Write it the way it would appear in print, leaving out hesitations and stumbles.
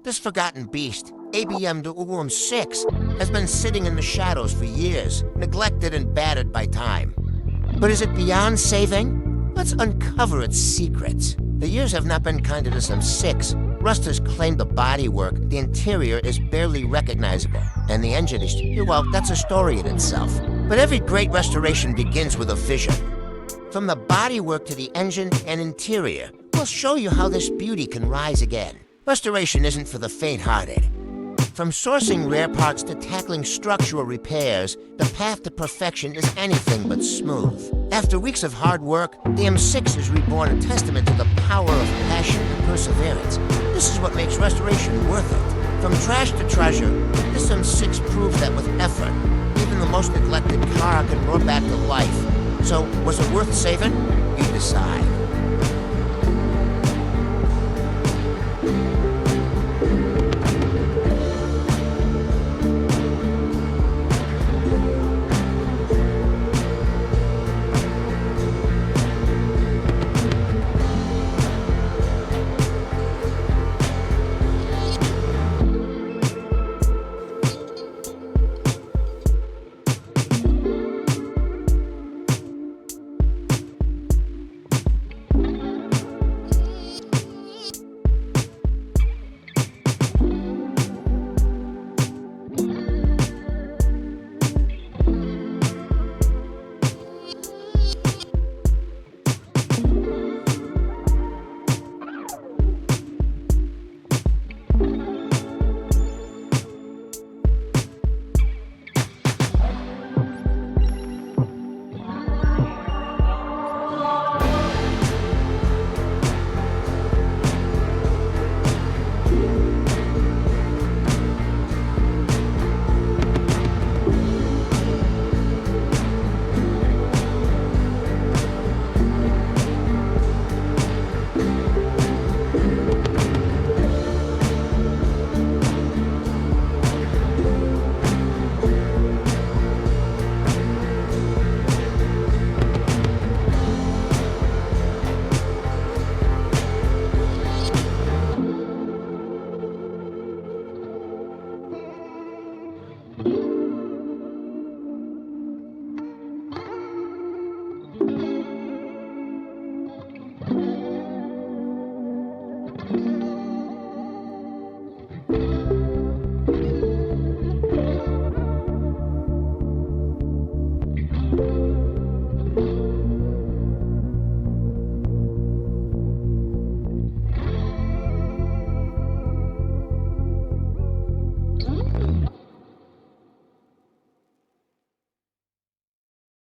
This forgotten beast, a BMW M6, has been sitting in the shadows for years, neglected and battered by time. But is it beyond saving? Let's uncover its secrets. The years have not been kind to this M6. Rust has claimed the bodywork, the interior is barely recognizable, and the engine is, well, that's a story in itself. But every great restoration begins with a vision. From the bodywork to the engine and interior, we'll show you how this beauty can rise again. Restoration isn't for the faint-hearted. From sourcing rare parts to tackling structural repairs, the path to perfection is anything but smooth. After weeks of hard work, the M6 is reborn, a testament to the power of passion and perseverance. This is what makes restoration worth it. From trash to treasure, this M6 proves that with effort, even the most neglected car can roar back to life. So, was it worth saving? You decide.